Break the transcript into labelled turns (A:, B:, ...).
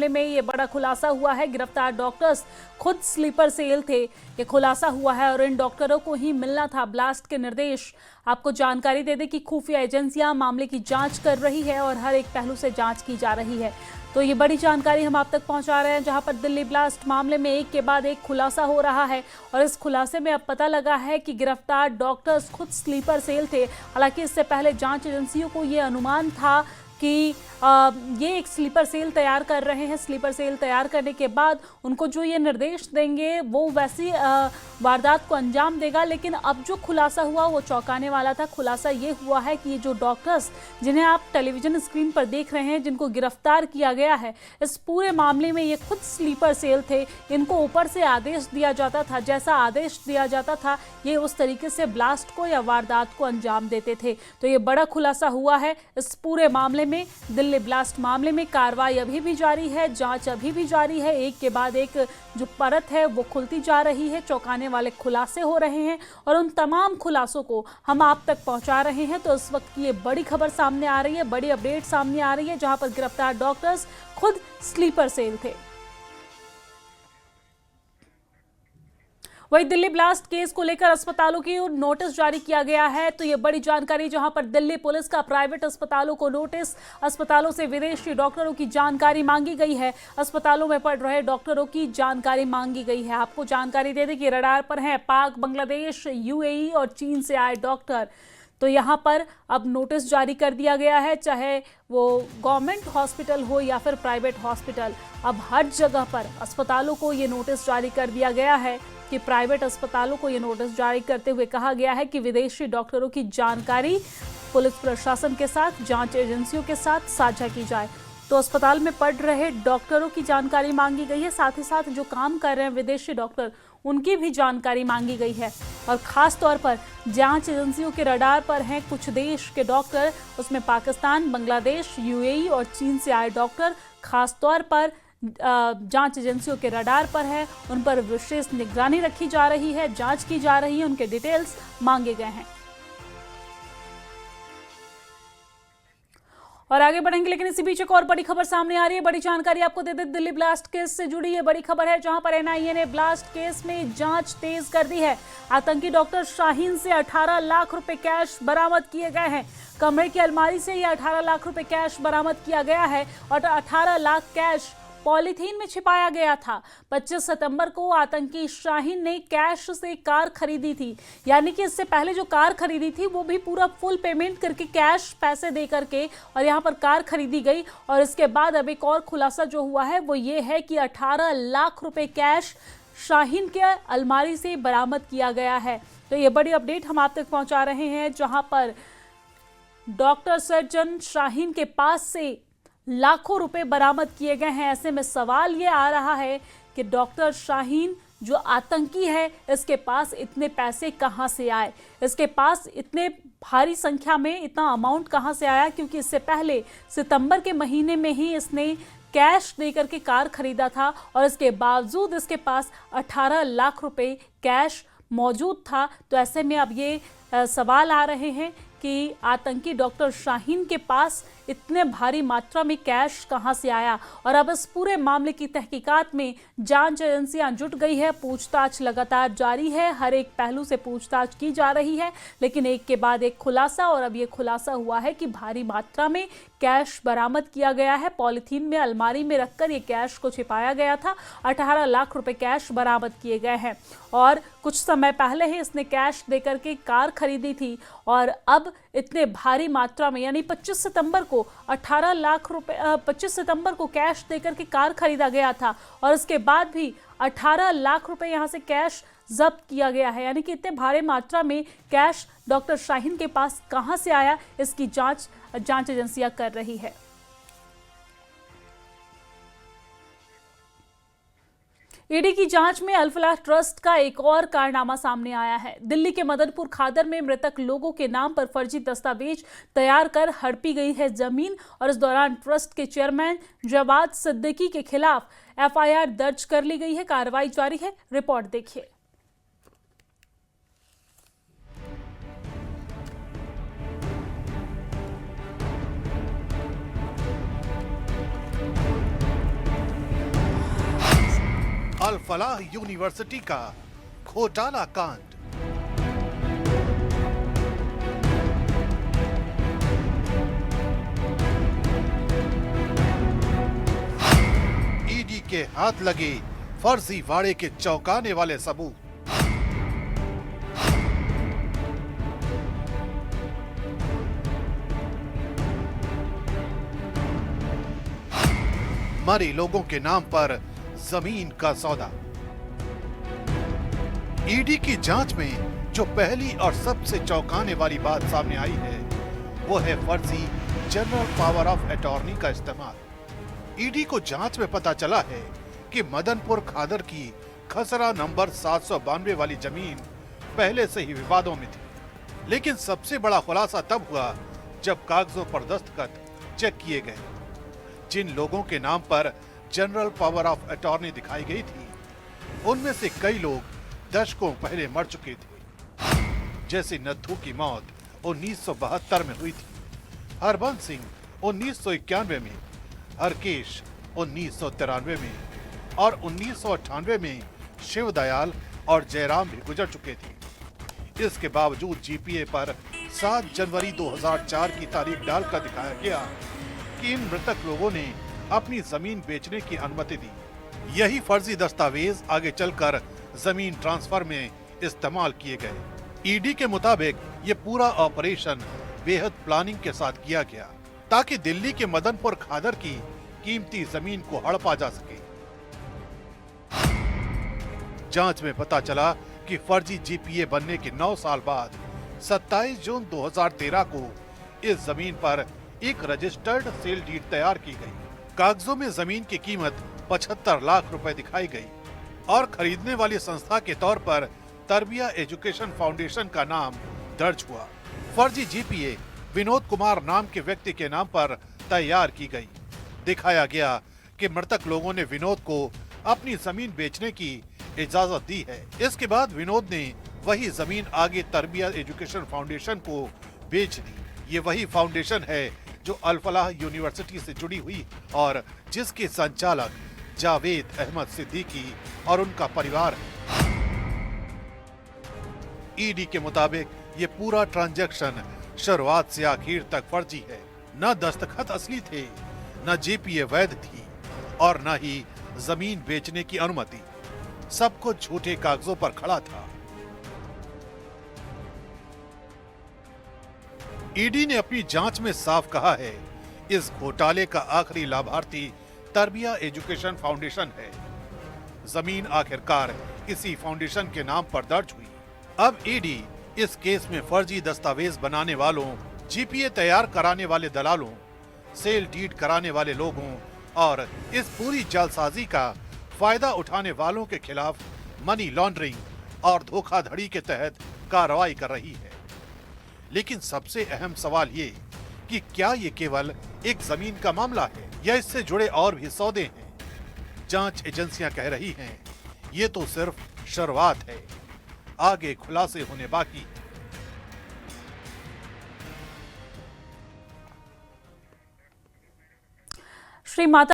A: मामले में ये बड़ा खुलासा हुआ है। गिरफ्तार डॉक्टर्स खुद स्लीपर सेल थे, ये खुलासा हुआ है और इन डॉक्टरों को ही मिलना था ब्लास्ट के निर्देश। आपको जानकारी दे दें कि खुफिया एजेंसियां मामले की जांच कर रही है और हर एक पहलू से जांच की जा रही है। तो ये बड़ी जानकारी हम आप तक पहुंचा रहे हैं, जहां पर दिल्ली ब्लास्ट मामले में एक के बाद एक खुलासा हो रहा है और इस खुलासे में अब पता लगा है कि गिरफ्तार डॉक्टर्स खुद स्लीपर सेल थे। हालांकि इससे पहले जांच एजेंसियों को ये अनुमान था कि ये एक स्लीपर सेल तैयार कर रहे हैं। स्लीपर सेल तैयार करने के बाद उनको जो ये निर्देश देंगे वो वैसी वारदात को अंजाम देगा। लेकिन अब जो खुलासा हुआ वो चौंकाने वाला था। खुलासा ये हुआ है कि ये जो डॉक्टर्स जिन्हें आप टेलीविजन स्क्रीन पर देख रहे हैं, जिनको गिरफ्तार किया गया है, इस पूरे मामले में ये खुद स्लीपर सेल थे। इनको ऊपर से आदेश दिया जाता था, जैसा आदेश दिया जाता था ये उस तरीके से ब्लास्ट को या वारदात को अंजाम देते थे। तो ये बड़ा खुलासा हुआ है इस पूरे मामले में। दिल्ली ब्लास्ट मामले में कार्रवाई अभी भी जारी है, जांच अभी भी जारी है। एक के बाद एक जो परत है वो खुलती जा रही है, चौंकाने वाले खुलासे हो रहे हैं और उन तमाम खुलासों को हम आप तक पहुंचा रहे हैं। तो इस वक्त की ये बड़ी खबर सामने आ रही है, बड़ी अपडेट सामने आ रही है, जहां पर गिरफ्तार डॉक्टर्स खुद स्लीपर सेल थे। वही दिल्ली ब्लास्ट केस को लेकर अस्पतालों की नोटिस जारी किया गया है। तो ये बड़ी जानकारी, जहां पर दिल्ली पुलिस का प्राइवेट अस्पतालों को नोटिस, अस्पतालों से विदेशी डॉक्टरों की जानकारी मांगी गई है। अस्पतालों में पढ़ रहे डॉक्टरों की जानकारी मांगी गई है। आपको जानकारी दे दें कि रडार पर हैं पाक, बांग्लादेश, यूएई और चीन से आए डॉक्टर। तो यहाँ पर अब नोटिस जारी कर दिया गया है, चाहे वो गवर्नमेंट हॉस्पिटल हो या फिर प्राइवेट हॉस्पिटल। अब हर जगह पर अस्पतालों को ये नोटिस जारी कर दिया गया है कि प्राइवेट अस्पतालों को ये नोटिस जारी करते हुए कहा गया है कि विदेशी डॉक्टरों की जानकारी पुलिस प्रशासन के साथ, जांच एजेंसियों के साथ साझा की जाए। तो अस्पताल में पढ़ रहे डॉक्टरों की जानकारी मांगी गई है, साथ ही साथ जो काम कर रहे हैं विदेशी डॉक्टर उनकी भी जानकारी मांगी गई है। और खास तौर पर जांच एजेंसियों के रडार पर हैं कुछ देश के डॉक्टर, उसमें पाकिस्तान, बांग्लादेश, यूएई और चीन से आए डॉक्टर खास तौर पर जांच एजेंसियों के रडार पर है। उन पर विशेष निगरानी रखी जा रही है, जांच की जा रही है, उनके डिटेल्स मांगे गए हैं। और आगे बढ़ेंगे, लेकिन इसी बीच एक और बड़ी खबर सामने आ रही है। बड़ी जानकारी आपको दे दें, दिल्ली ब्लास्ट केस से जुड़ी ये बड़ी खबर है, जहां पर एनआईए ने ब्लास्ट केस में जांच तेज कर दी है। आतंकी डॉक्टर शाहीन से 18 लाख रुपए कैश बरामद किए गए हैं। कमरे की अलमारी से यह 18 लाख रुपए कैश बरामद किया गया है और 18 लाख कैश पॉलीथीन में छिपाया गया था। 25 सितंबर को आतंकी शाहीन ने कैश से कार खरीदी थी, यानी कि इससे पहले जो कार खरीदी थी वो भी पूरा फुल पेमेंट करके, कैश पैसे दे करके, और यहाँ पर कार खरीदी गई। और इसके बाद अब एक और खुलासा जो हुआ है वो ये है कि 18 लाख रुपए कैश शाहीन के अलमारी से बरामद किया गया है। तो ये बड़ी अपडेट हम आप तक पहुंचा रहे हैं, जहां पर डॉक्टर सर्जन शाहीन के पास से लाखों रुपए बरामद किए गए हैं। ऐसे में सवाल ये आ रहा है कि डॉक्टर शाहीन जो आतंकी है, इसके पास इतने पैसे कहां से आए, इसके पास इतने भारी संख्या में इतना अमाउंट कहां से आया, क्योंकि इससे पहले सितंबर के महीने में ही इसने कैश देकर के कार खरीदा था और इसके बावजूद इसके पास 18 लाख रुपए कैश मौजूद था। तो ऐसे में अब ये सवाल आ रहे हैं कि आतंकी डॉक्टर शाहीन के पास इतने भारी मात्रा में कैश कहां से आया। और अब इस पूरे मामले की तहकीकात में जांच एजेंसियां जुट गई है, पूछताछ लगातार जारी है, हर एक पहलू से पूछताछ की जा रही है। लेकिन एक के बाद एक खुलासा, और अब ये खुलासा हुआ है कि भारी मात्रा में कैश बरामद किया गया है। पॉलीथीन में अलमारी में रखकर ये कैश को छिपाया गया था। 18 लाख रुपए कैश बरामद किए गए हैं और कुछ समय पहले ही इसने कैश देकर के कार खरीदी थी और अब इतने भारी मात्रा में, यानी 25 सितंबर को 18 लाख रुपए 25 सितंबर को कैश देकर के कार खरीदा गया था और इसके बाद भी 18 लाख रुपए यहां से कैश जब्त किया गया है। यानी कि इतने भारी मात्रा में कैश डॉक्टर शाहीन के पास कहां से आया, इसकी जांच एजेंसियां कर रही है। ईडी की जांच में अल-फलाह ट्रस्ट का एक और कारनामा सामने आया है। दिल्ली के मदनपुर खादर में मृतक लोगों के नाम पर फर्जी दस्तावेज तैयार कर हड़पी गई है जमीन और इस दौरान ट्रस्ट के चेयरमैन जवाद सिद्दीकी के खिलाफ एफआईआर दर्ज कर ली गई है। कार्रवाई जारी है, रिपोर्ट देखिए।
B: अल फलाह यूनिवर्सिटी का घोटाला कांड। ईडी के हाथ लगे फर्जीवाड़े के चौंकाने वाले सबूत। मरे लोगों के नाम पर जमीन का सौदा। ईडी की जांच में जो पहली और सबसे चौंकाने वाली बात सामने आई है वो है फर्जी जनरल पावर ऑफ अटॉर्नी का इस्तेमाल। ईडी को जांच में पता चला है कि मदनपुर खादर की खसरा नंबर 792 वाली जमीन पहले से ही विवादों में थी, लेकिन सबसे बड़ा खुलासा तब हुआ जब कागजों पर दस्तखत चेक किए गए। जिन लोगों के नाम पर जनरल पावर ऑफ अटॉर्नी दिखाई गई थी उनमें से कई लोग दशकों पहले मर चुके थे, जैसे नथू की मौत 1972 में हुई थी, हरबंस सिंह 1991 में, हरकेश 1993 में और 1998 में शिवदयाल और जयराम भी गुजर चुके थे। इसके बावजूद जीपीए पर 7 जनवरी 2004 की तारीख डालकर दिखाया गया कि इन मृतक लोगों ने अपनी जमीन बेचने की अनुमति दी। यही फर्जी दस्तावेज आगे चलकर जमीन ट्रांसफर में इस्तेमाल किए गए। ईडी के मुताबिक ये पूरा ऑपरेशन बेहद प्लानिंग के साथ किया गया ताकि दिल्ली के मदनपुर खादर की कीमती जमीन को हड़पा जा सके। जांच में पता चला कि फर्जी जीपीए बनने के 9 साल बाद 27 जून 2013 को इस जमीन पर एक रजिस्टर्ड सेल डीड तैयार की गई। कागजों में जमीन की कीमत 75 लाख रुपए दिखाई गई और खरीदने वाली संस्था के तौर पर तरबिया एजुकेशन फाउंडेशन का नाम दर्ज हुआ। फर्जी जीपीए विनोद कुमार नाम के व्यक्ति के नाम पर तैयार की गई। दिखाया गया कि मृतक लोगों ने विनोद को अपनी जमीन बेचने की इजाजत दी है। इसके बाद विनोद ने वही जमीन आगे तरबिया एजुकेशन फाउंडेशन को बेच दी। ये वही फाउंडेशन है जो अल फलाह यूनिवर्सिटी से जुड़ी हुई और जिसके संचालक जावेद अहमद सिद्दीकी और उनका परिवार है। ईडी के मुताबिक ये पूरा ट्रांजैक्शन शुरुआत से आखिर तक फर्जी है। न दस्तखत असली थे, न जीपीए वैध थी और न ही जमीन बेचने की अनुमति। सब कुछ झूठे कागजों पर खड़ा था। ईडी ने अपनी जांच में साफ कहा है इस घोटाले का आखिरी लाभार्थी तरबिया एजुकेशन फाउंडेशन है। जमीन आखिरकार इसी फाउंडेशन के नाम पर दर्ज हुई। अब ईडी इस केस में फर्जी दस्तावेज बनाने वालों, जीपीए तैयार कराने वाले दलालों, सेल डीड कराने वाले लोगों और इस पूरी जालसाजी का फायदा उठाने वालों के खिलाफ मनी लॉन्ड्रिंग और धोखाधड़ी के तहत कार्रवाई कर रही है। लेकिन सबसे अहम सवाल ये कि क्या ये केवल एक जमीन का मामला है या इससे जुड़े और भी सौदे हैं? जांच एजेंसियां कह रही हैं ये तो सिर्फ शुरुआत है, आगे खुलासे होने बाकी हैं।
A: श्री माता